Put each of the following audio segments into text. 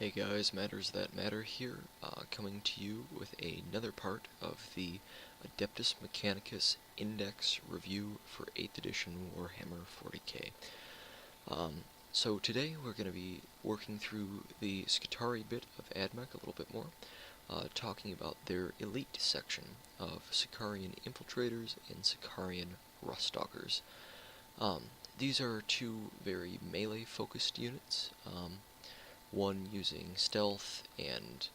Hey guys, Matters That Matter here, coming to you with another part of the Adeptus Mechanicus Index review for 8th edition Warhammer 40k. So today we're going to be working through the Skitarii bit of AdMech a little bit more, talking about their elite section of Sicarian Infiltrators and Sicarian Ruststalkers. These are two very melee-focused units. One using stealth and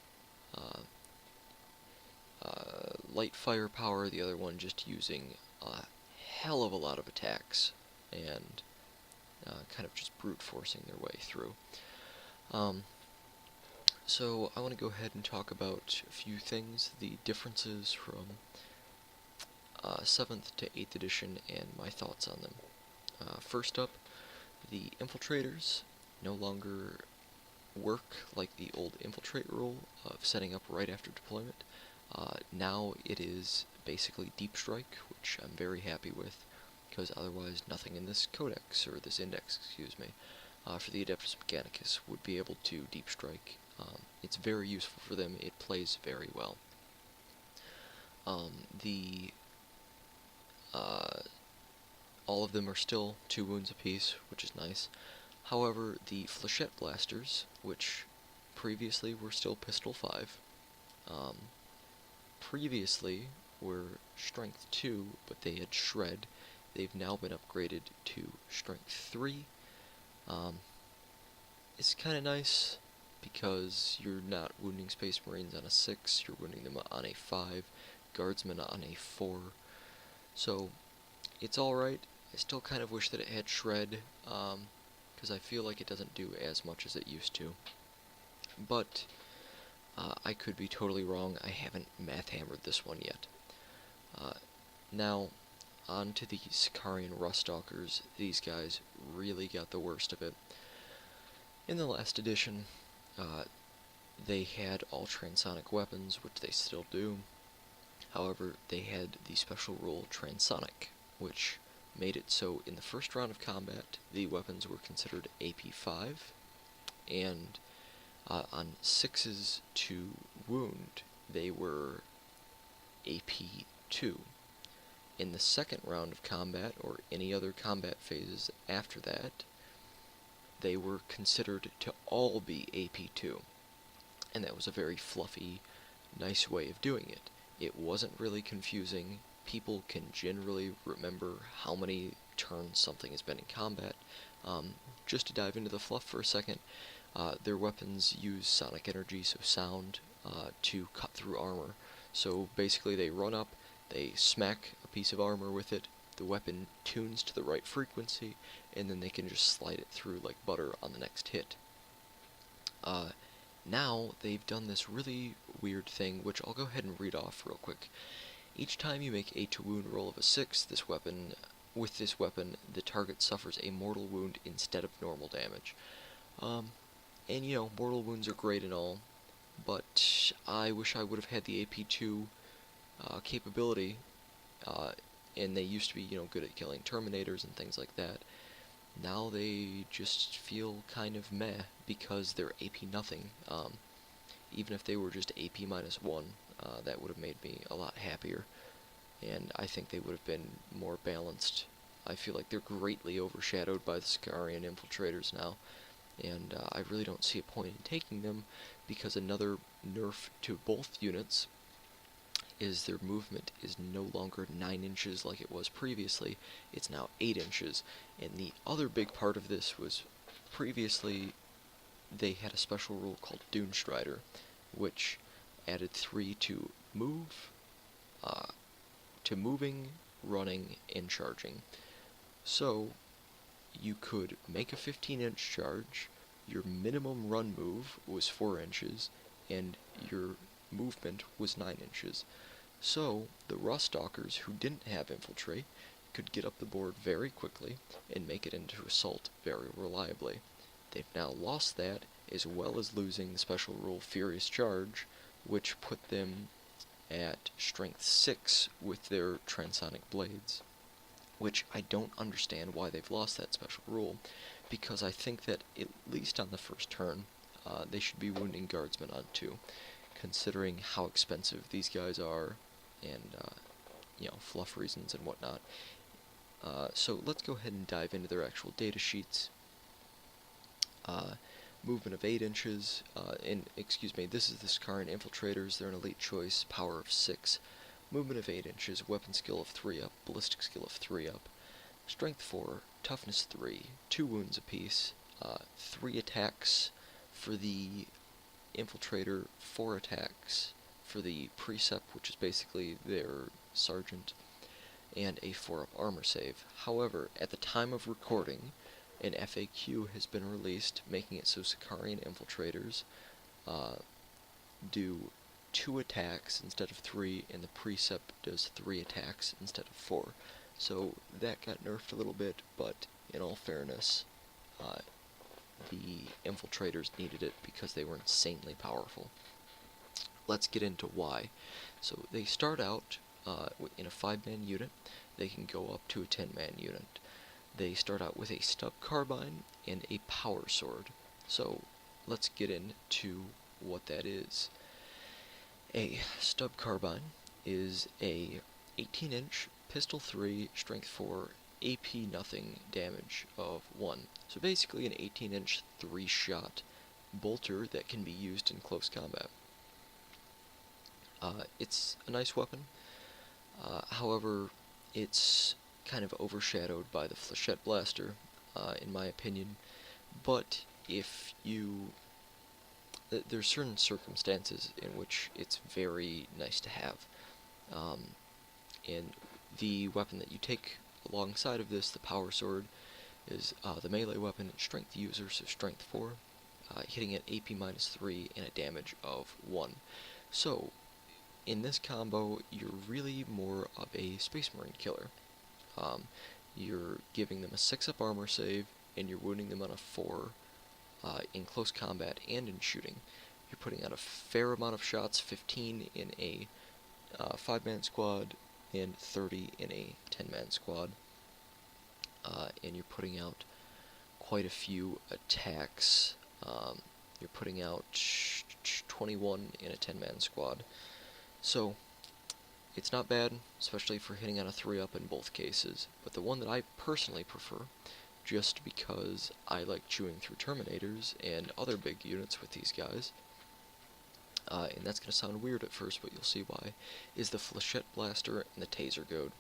light firepower, the other one just using a hell of a lot of attacks and kind of just brute forcing their way through. So I want to go ahead and talk about a few things, the differences from 7th to 8th edition and my thoughts on them. First up, the Infiltrators no longer work like the old infiltrate rule of setting up right after deployment. Now it is basically deep strike, which I'm very happy with, because otherwise nothing in this codex, or this index, excuse me, for the Adeptus Mechanicus would be able to deep strike. It's very useful for them, it plays very well. All of them are still 2 wounds apiece, which is nice. However, the Flechette Blasters, which previously were still Pistol 5, previously were Strength 2, but they had Shred. They've now been upgraded to Strength 3. It's kind of nice because you're not wounding Space Marines on a 6, you're wounding them on a 5, Guardsmen on a 4. So, it's alright. I still kind of wish that it had Shred, because I feel like it doesn't do as much as it used to. But I could be totally wrong. I haven't math hammered this one yet. Now, on to the Sicarian Ruststalkers. These guys really got the worst of it. In the last edition, they had all transonic weapons, which they still do. However, they had the special rule Transonic, which made it so in the first round of combat, the weapons were considered AP5, and on 6s to wound, they were AP2. In the second round of combat, or any other combat phases after that, they were considered to all be AP2. And that was a very fluffy, nice way of doing it. It wasn't really confusing. People can generally remember how many turns something has been in combat. Just to dive into the fluff for a second, their weapons use sonic energy, so sound, to cut through armor. So basically they run up, they smack a piece of armor with it, the weapon tunes to the right frequency, and then they can just slide it through like butter on the next hit. Now they've done this really weird thing, which I'll go ahead and read off real quick. Each time you make a to-wound roll of a 6, with this weapon, the target suffers a mortal wound instead of normal damage. And you know, mortal wounds are great and all, but I wish I would have had the AP2 capability, and they used to be, you know, good at killing Terminators and things like that. Now they just feel kind of meh, because they're AP nothing. Even if they were just AP -1, that would have made me a lot happier, and I think they would have been more balanced. I feel like they're greatly overshadowed by the Sicarian Infiltrators now, and I really don't see a point in taking them, because another nerf to both units is their movement is no longer 9 inches like it was previously, it's now 8 inches. And the other big part of this was previously they had a special rule called Dunestrider, which added 3 to move, to moving, running, and charging. So you could make a 15-inch charge, your minimum run move was 4 inches, and your movement was 9 inches. So the Ruststalkers who didn't have Infiltrate could get up the board very quickly and make it into Assault very reliably. They've now lost that, as well as losing the special rule Furious Charge, which put them at Strength 6 with their Transonic Blades. Which I don't understand why they've lost that special rule, because I think that, at least on the first turn, they should be wounding guardsmen on 2, considering how expensive these guys are, and fluff reasons and whatnot. So let's go ahead and dive into their actual data sheets. Movement of 8 inches, this is the Sicarian Infiltrators. They're an elite choice, power of 6, movement of 8 inches, weapon skill of 3 up, ballistic skill of 3 up, strength 4, toughness 3, 2 wounds apiece, 3 attacks for the Infiltrator, 4 attacks for the Precept, which is basically their sergeant, and a 4-up armor save. However, at the time of recording, an FAQ has been released, making it so Sicarian Infiltrators do 2 attacks instead of 3, and the Precept does 3 attacks instead of 4. So that got nerfed a little bit, but in all fairness, the Infiltrators needed it because they were insanely powerful. Let's get into why. So they start out in a 5-man unit. They can go up to a 10-man unit. They start out with a stub carbine and a power sword. So let's get into what that is. A stub carbine is a 18-inch pistol 3, strength 4, AP nothing, damage of 1. So basically an 18-inch 3-shot bolter that can be used in close combat. It's a nice weapon. However, it's kind of overshadowed by the Flechette Blaster, in my opinion. But if you... there's certain circumstances in which it's very nice to have. And the weapon that you take alongside of this, the power sword, is the melee weapon, strength user, so strength 4, hitting at AP minus 3 and a damage of 1. So, in this combo, you're really more of a Space Marine killer. You're giving them a 6-up armor save, and you're wounding them on a 4 in close combat and in shooting. You're putting out a fair amount of shots, 15 in a 5-man squad, and 30 in a 10-man squad. And you're putting out quite a few attacks. You're putting out 21 in a 10-man squad. So, it's not bad, especially for hitting on a 3-up in both cases, but the one that I personally prefer, just because I like chewing through Terminators and other big units with these guys, and that's going to sound weird at first, but you'll see why, is the Flechette Blaster and the Taser Goad.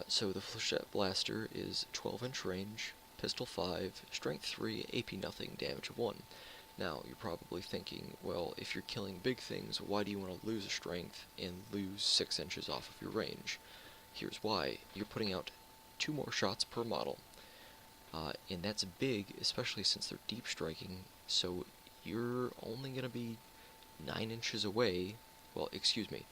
So the Flechette Blaster is 12-inch range, pistol 5, strength 3, AP nothing, damage of 1. Now, you're probably thinking, well, if you're killing big things, why do you want to lose a strength and lose 6 inches off of your range? Here's why. You're putting out 2 more shots per model. And that's big, especially since they're deep striking, so you're only going to be 9 inches away, well, excuse me,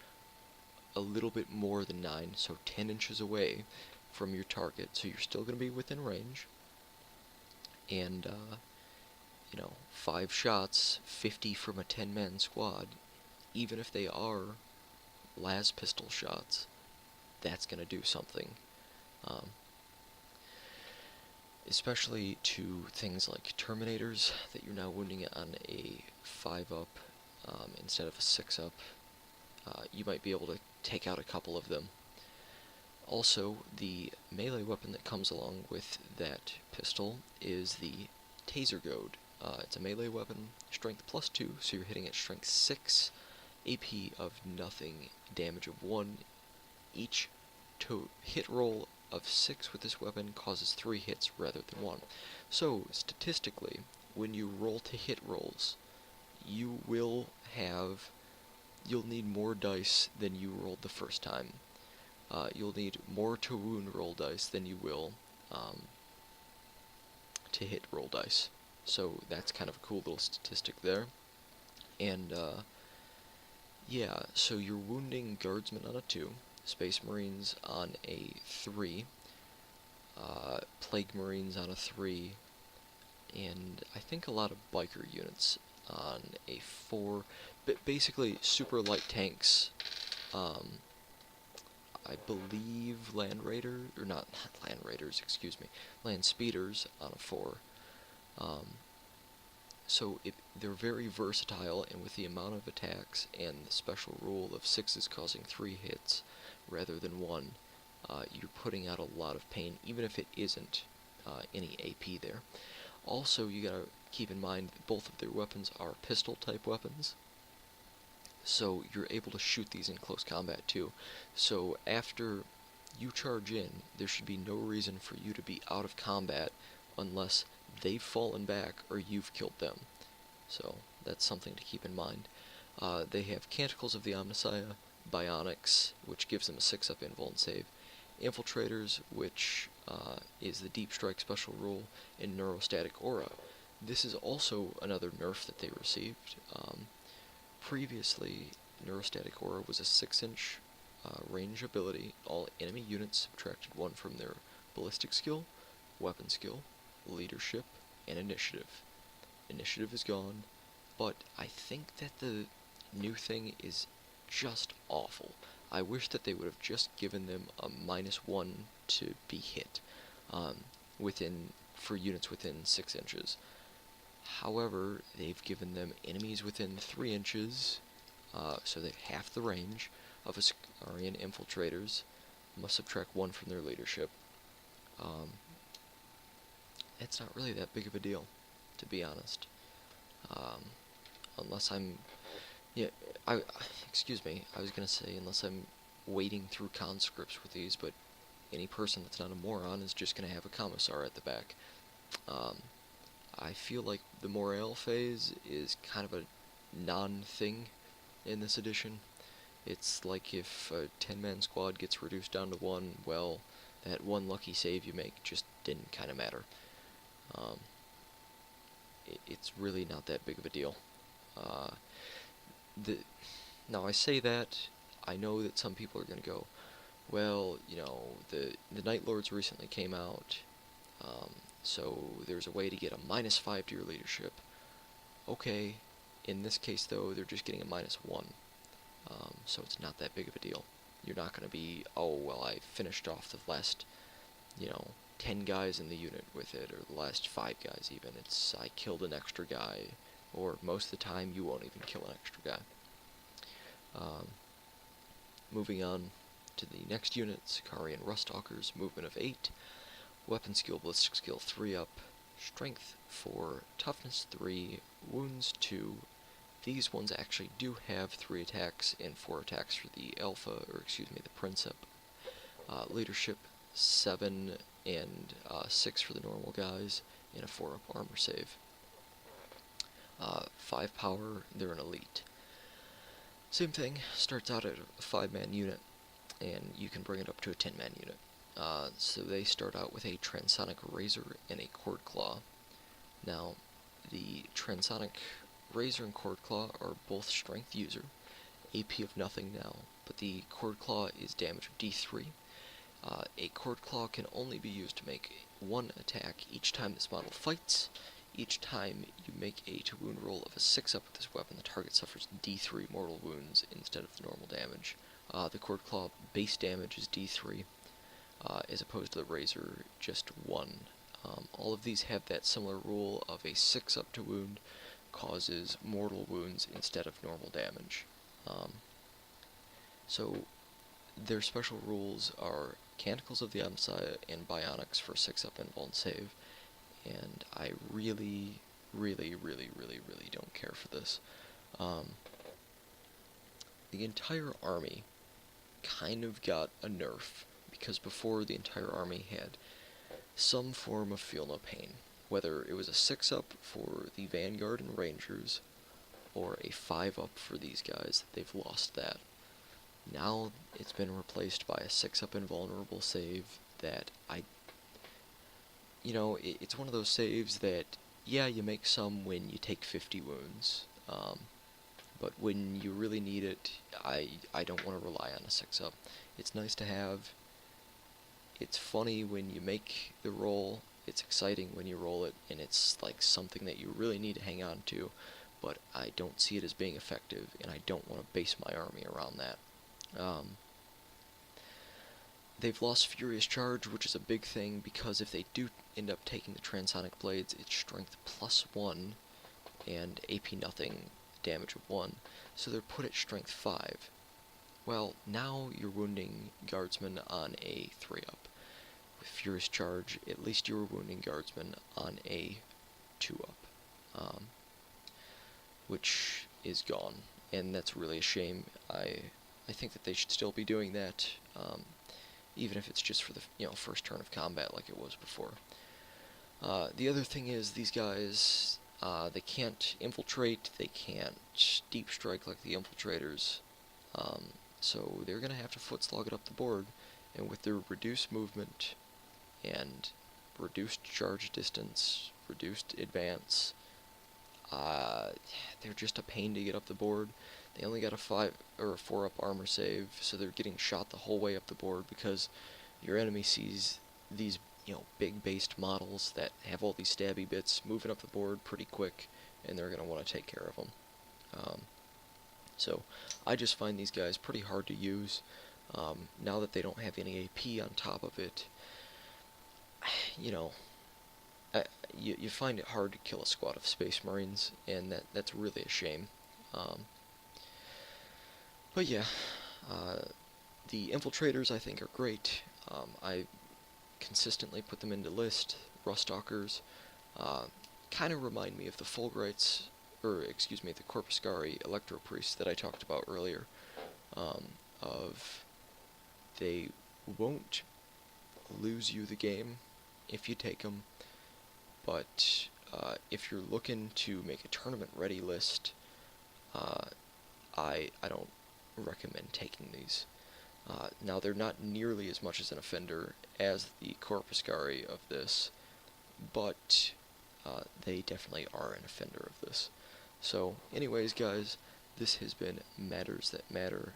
a little bit more than 9, so 10 inches away from your target, so you're still going to be within range, and, 5 shots, 50 from a 10-man squad, even if they are las pistol shots, that's going to do something. Especially to things like Terminators that you're now wounding on a 5-up instead of a 6-up. You might be able to take out a couple of them. Also, the melee weapon that comes along with that pistol is the Taser Goad. It's a melee weapon, strength plus 2, so you're hitting at strength 6, AP of nothing, damage of 1. Each hit roll of 6 with this weapon causes 3 hits rather than 1. So, statistically, when you roll to hit rolls, you'll need more dice than you rolled the first time. You'll need more to wound roll dice than you will to hit roll dice. So that's kind of a cool little statistic there. And yeah, so you're wounding guardsmen on a 2, Space Marines on a 3, Plague Marines on a 3, and I think a lot of biker units on a 4. But basically, super light tanks. I believe Land Speeders on a 4. So they're very versatile, and with the amount of attacks and the special rule of 6s causing 3 hits rather than 1, you're putting out a lot of pain, even if it isn't any AP there. Also, you gotta keep in mind that both of their weapons are pistol-type weapons, so you're able to shoot these in close combat too. So after you charge in, there should be no reason for you to be out of combat unless they've fallen back or you've killed them. So that's something to keep in mind. They have Canticles of the Omnissiah, Bionics, which gives them a 6-up invuln save, Infiltrators, which is the Deep Strike special rule, and Neurostatic Aura. This is also another nerf that they received. Previously, Neurostatic Aura was a 6-inch range ability. All enemy units subtracted 1 from their ballistic skill, weapon skill, leadership, and initiative. Initiative is gone, but I think that the new thing is just awful. I wish that they would have just given them a -1 to be hit for units within 6 inches. However, they've given them enemies within 3 inches, so they half the range of Ascarian infiltrators, must subtract 1 from their leadership. It's not really that big of a deal, to be honest. Unless I'm... Yeah, excuse me, I was gonna say, unless I'm wading through conscripts with these, but any person that's not a moron is just gonna have a commissar at the back. I feel like the morale phase is kind of a non-thing in this edition. It's like if a 10-man squad gets reduced down to 1, well, that one lucky save you make just didn't kind of matter. It's really not that big of a deal. Now I say that, I know that some people are going to go, well, you know, the Night Lords recently came out, so there's a way to get a -5 to your leadership. Okay, in this case though, they're just getting a -1, so it's not that big of a deal. You're not going to be, oh, well, I finished off the last, 10 guys in the unit with it, or the last 5 guys even. It's, I killed an extra guy, or most of the time you won't even kill an extra guy. Moving on to the next unit, Sicarian Rustalkers, movement of 8, weapon skill, ballistic skill 3 up, strength 4, toughness 3, wounds 2. These ones actually do have 3 attacks and 4 attacks for the alpha, or excuse me, the Princeps. Leadership 7 and 6 for the normal guys, and a 4-up armor save. 5 power, they're an elite. Same thing, starts out at a 5-man unit, and you can bring it up to a 10-man unit. So they start out with a Transonic Razor and a Cord Claw. Now, the Transonic Razor and Cord Claw are both strength user, AP of nothing now, but the Cord Claw is damage of D3. A Cord Claw can only be used to make 1 attack each time this model fights. Each time you make a to-wound roll of a 6-up with this weapon, the target suffers D3 mortal wounds instead of the normal damage. The Cord Claw base damage is D3, as opposed to the Razor, just 1. All of these have that similar rule of a 6-up to wound causes mortal wounds instead of normal damage. So their special rules are Canticles of the Omnissiah and Bionics for 6-up invuln save, and I really don't care for this. The entire army kind of got a nerf, because before the entire army had some form of feel no pain, whether it was a 6-up for the Vanguard and Rangers, or a 5-up for these guys. They've lost that. Now it's been replaced by a 6-up invulnerable save that it's one of those saves that, yeah, you make some when you take 50 wounds, but when you really need it, I don't want to rely on a 6-up. It's nice to have. It's funny when you make the roll, it's exciting when you roll it, and it's like something that you really need to hang on to, but I don't see it as being effective, and I don't want to base my army around that. They've lost Furious Charge, which is a big thing, because if they do end up taking the Transonic Blades, it's strength +1, and AP nothing, damage of 1, so they're put at strength 5. Well, now you're wounding guardsmen on a 3-up. With Furious Charge, at least you were wounding guardsmen on a 2-up, which is gone, and that's really a shame. I think that they should still be doing that, even if it's just for the first turn of combat like it was before. The other thing is these guys, they can't infiltrate, they can't deep strike like the infiltrators, so they're going to have to foot slog it up the board, and with their reduced movement and reduced charge distance, reduced advance, they're just a pain to get up the board. They only got a 5 or a 4-up armor save, so they're getting shot the whole way up the board because your enemy sees these big based models that have all these stabby bits moving up the board pretty quick, and they're going to want to take care of them. So I just find these guys pretty hard to use. Now that they don't have any AP on top of it, you find it hard to kill a squad of Space Marines, and that's really a shame. But yeah, the infiltrators I think are great. I consistently put them into list. Ruststalkers kind of remind me of the Fulgrites, or excuse me, the Corpuscari Electro-Priests that I talked about earlier. They won't lose you the game if you take them, but if you're looking to make a tournament-ready list, I don't recommend taking these. Now, they're not nearly as much as an offender as the Corpuscari of this, but they definitely are an offender of this. So, anyways, guys, this has been Matters That Matter,